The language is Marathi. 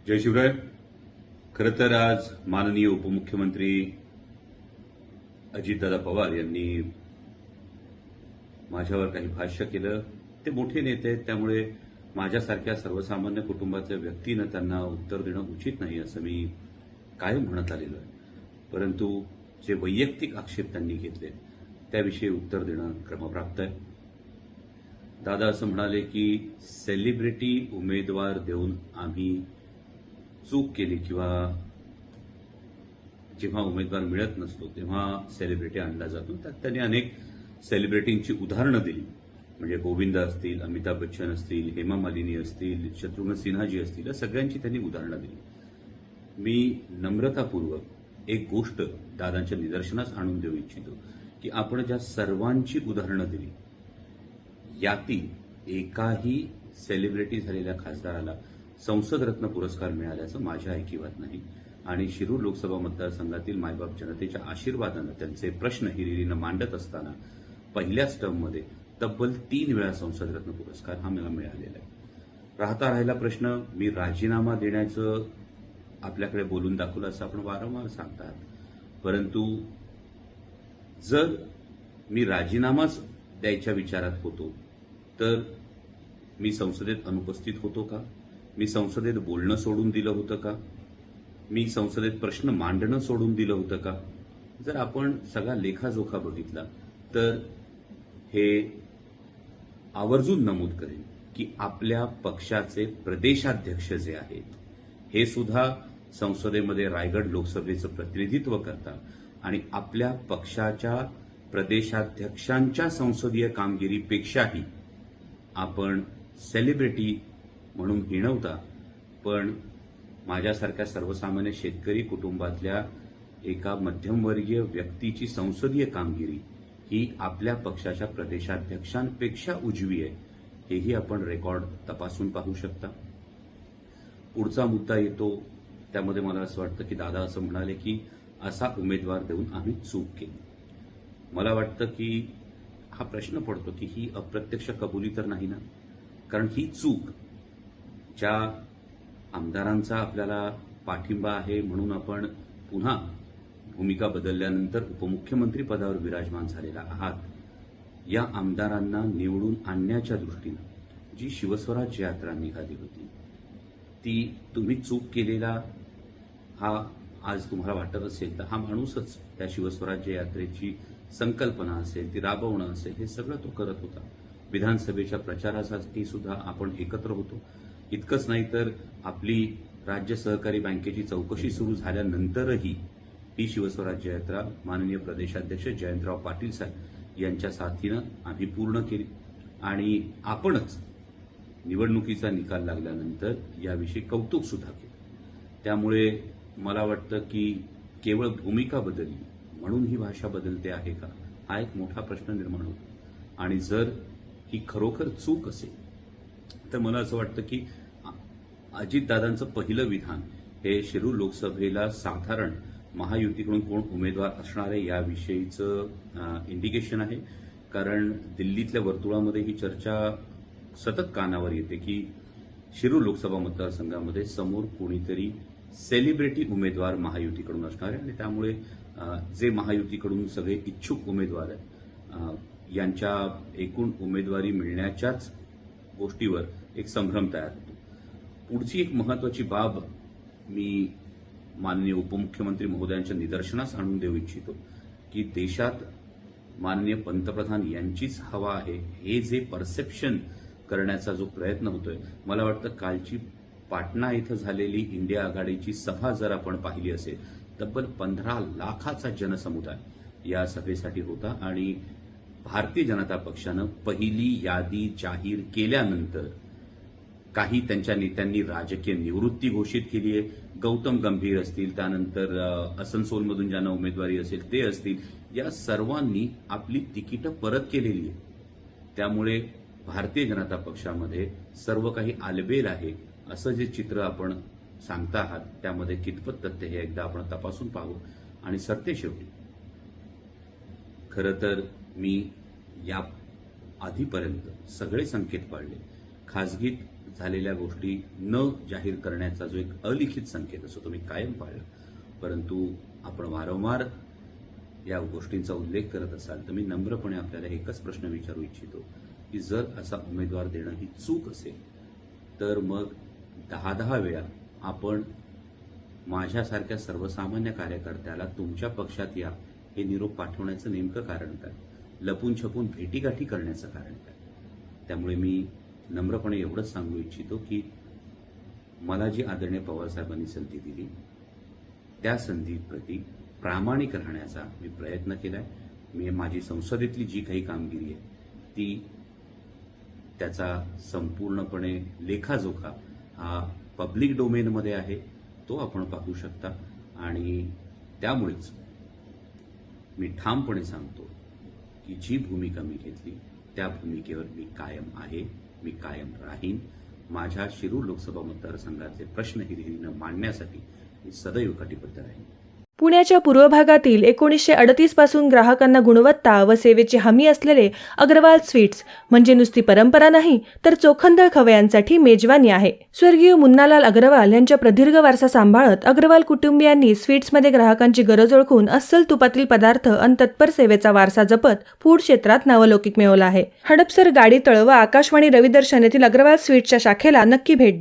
जय शिवराय. खरं तर आज माननीय उपमुख्यमंत्री अजितदादा पवार यांनी माझ्यावर काही भाष्य केलं. ते मोठे नेते आहेत, त्यामुळे माझ्यासारख्या सर्वसामान्य कुटुंबातल्या व्यक्तीनं त्यांना उत्तर देणं उचित नाही असं मी कायम म्हणत आलेलो आहे. परंतु जे वैयक्तिक आक्षेप त्यांनी घेतले त्याविषयी उत्तर देणं क्रमप्राप्त आहे. दादा असं म्हणाले की सेलिब्रिटी उमेदवार देऊन आम्ही चूक केली किंवा जेव्हा उमेदवार मिळत नसतो तेव्हा सेलिब्रिटी आणला जातो. त्यात त्यांनी अनेक सेलिब्रिटींची उदाहरणं दिली. म्हणजे गोविंद असतील, अमिताभ बच्चन असतील, हेमा मालिनी असतील, शत्रुघ्न सिन्हाजी असतील, या सगळ्यांची त्यांनी उदाहरणं दिली. मी नम्रतापूर्वक एक गोष्ट दादांच्या निदर्शनास आणून देऊ इच्छितो की आपण ज्या सर्वांची उदाहरणं दिली यातील एकाही सेलिब्रिटी झालेल्या खासदाराला संसद रत्न पुरस्कार मिळाल्याचं माझ्या ऐकिवात नाही. आणि शिरूर लोकसभा मतदारसंघातील मायबाप जनतेच्या आशीर्वादानं त्यांचे प्रश्न हिरिरीनं मांडत असताना पहिल्याच टर्ममध्ये तब्बल 3 वेळा संसद रत्न पुरस्कार हा मला मिळालेला आहे. राहता राहिला प्रश्न, मी राजीनामा देण्याचं आपल्याकडे बोलून दाखवलं असं आपण वारंवार सांगतात. परंतु जर मी राजीनामाच द्यायच्या विचारात होतो तर मी संसदेत अनुपस्थित होतो का? मी संसदेत बोलणं सोडून दिलं होतं का? मी संसदेत प्रश्न मांडणं सोडून दिलं होतं का? जर आपण सगळा लेखाजोखा बघितला तर हे आवर्जून नमूद करेन की आपल्या पक्षाचे प्रदेशाध्यक्ष जे आहेत हे सुद्धा संसदेमध्ये रायगड लोकसभेचं प्रतिनिधित्व करतात आणि आपल्या पक्षाच्या प्रदेशाध्यक्षांच्या संसदीय कामगिरीपेक्षाही आपण सेलिब्रिटी म्हणून हिणवता. पण माझ्यासारख्या सर्वसामान्य शेतकरी कुटुंबातल्या एका मध्यमवर्गीय व्यक्तीची संसदीय कामगिरी ही आपल्या पक्षाच्या प्रदेशाध्यक्षांपेक्षा उजवी आहे, हेही आपण रेकॉर्ड तपासून पाहू शकता. पुढचा मुद्दा येतो त्यामध्ये मला असं वाटतं की दादा असं म्हणाले की असा उमेदवार देऊन आम्ही चूक केली. मला वाटतं की हा प्रश्न पडतो की ही अप्रत्यक्ष कबुली तर नाही ना? कारण ही चूक ज्या आमदारांचा आपल्याला पाठिंबा आहे म्हणून आपण पुन्हा भूमिका बदलल्यानंतर उपमुख्यमंत्री पदावर विराजमान झालेला आहात, या आमदारांना निवडून आणण्याच्या दृष्टीनं जी शिवस्वराज्य यात्रा निघाली होती ती तुम्ही चूक केलेला हा आज तुम्हाला वाटत असेल तर हा माणूसच त्या शिवस्वराज्य यात्रेची संकल्पना असेल ती राबवणं असेल हे सगळं तो करत होता. विधानसभेच्या प्रचारासाठी सुद्धा आपण एकत्र होतो. इतकंच नाही तर आपली राज्य सहकारी बँकेची चौकशी सुरू झाल्यानंतरही ही शिवस्वराज्य यात्रा माननीय प्रदेशाध्यक्ष जयंतराव पाटील साहेब यांच्या साथीनं आम्ही पूर्ण केली आणि आपणच निवडणुकीचा निकाल लागल्यानंतर याविषयी कौतुक सुद्धा केलं. त्यामुळे मला वाटतं की केवळ भूमिका बदलली म्हणून ही भाषा बदलते आहे का, हा एक मोठा प्रश्न निर्माण होतो. आणि जर ही खरोखर चूक असेल तर मला असं वाटतं की अजितदादांचं पहिलं विधान हे शिरूर लोकसभेला साधारण महायुतीकडून कोण उमेदवार असणार आहे याविषयीचं इंडिकेशन आहे. कारण दिल्लीतल्या वर्तुळामध्ये ही चर्चा सतत कानावर येते की शिरूर लोकसभा मतदारसंघामध्ये समोर कोणीतरी सेलिब्रिटी उमेदवार महायुतीकडून असणार आहे आणि त्यामुळे जे महायुतीकडून सगळे इच्छुक उमेदवार आहेत यांच्या एकूण उमेदवारी मिळण्याच्याच गोष्टीवर एक संभ्रम तयार होतो. पुढची एक महत्वाची बाब मी माननीय उपमुख्यमंत्री महोदयांच्या निदर्शनास आणून देऊ इच्छितो की देशात माननीय पंतप्रधान यांचीच हवा आहे हे जे परसेप्शन करण्याचा जो प्रयत्न होतोय, मला वाटतं कालची पाटणा इथं झालेली इंडिया आघाडीची सभा जर आपण पाहिली असेल तब्बल 15 लाखाचा जनसमुदाय या सभेसाठी होता आणि भारतीय जनता पक्षानं पहिली यादी जाहीर केल्यानंतर काही त्यांच्या नेत्यांनी राजकीय निवृत्ती घोषित केली आहे. गौतम गंभीर असतील, त्यानंतर असनसोलमधून ज्यांना उमेदवारी असेल ते असतील, या सर्वांनी आपली तिकीटं परत केलेली आहे. त्यामुळे भारतीय जनता पक्षामध्ये सर्व काही आलबेल आहे असं जे चित्र आपण सांगता आहात त्यामध्ये कितपत तथ्य हे एकदा आपण तपासून पाहू. आणि सरतेशेवटी खरं तर मी या आधीपर्यंत सगळे संकेत पाळले, खाजगीत झालेल्या गोष्टी न जाहीर करण्याचा जो एक अलिखित संकेत असतो तो मी कायम पाळला. परंतु आपण वारंवार या गोष्टींचा उल्लेख करत असाल तर मी नम्रपणे आपल्याला एकच प्रश्न विचारू इच्छितो की जर असा उमेदवार देणं ही चूक असेल तर मग 10 वेळा आपण माझ्यासारख्या सर्वसामान्य कार्यकर्त्याला तुमच्या पक्षात या हे निरोप पाठवण्याचं नेमकं कारण काय? लपून छपून भेटीगाठी करण्याचं कारण काय? त्यामुळे मी नम्रपणे एवढंच सांगू इच्छितो की मला जी आदरणीय पवारसाहेबांनी संधी दिली त्या संधीप्रती प्रामाणिक राहण्याचा मी प्रयत्न केलाय. मी माझी संसदेतली जी काही कामगिरी आहे ती त्याचा संपूर्णपणे लेखाजोखा हा पब्लिक डोमेनमध्ये आहे, तो आपण पाहू शकता. आणि त्यामुळेच मी ठामपणे सांगतो की जी भूमिका मी घेतली त्या भूमिकेवर मी कायम आहे, मी कायम राहीन. माझ्या शिरूर लोकसभा मतदारसंघाचे प्रश्न हिरिरीनं मांडण्यासाठी मी सदैव कटिबद्ध राहीन. पुण्याच्या पूर्व भागातील 1938 पासून ग्राहकांना गुणवत्ता व सेवेची हमी असलेले अग्रवाल स्वीट्स म्हणजे नुसती परंपरा नाही तर चोखंदळ खवयांसाठी मेजवानी आहे. स्वर्गीय मुन्नालाल अग्रवाल यांच्या प्रदीर्घ वारसा सांभाळत अग्रवाल कुटुंबियांनी स्वीट्समध्ये ग्राहकांची गरज ओळखून अस्सल तुपातील पदार्थ आणि तत्पर सेवेचा वारसा जपत फूड क्षेत्रात नावलौकिक मिळवला आहे. हडपसर, गाडीतळ व आकाशवाणी रविदर्शन येथील अग्रवाल स्वीट्सच्या शाखेला नक्की भेट द्या.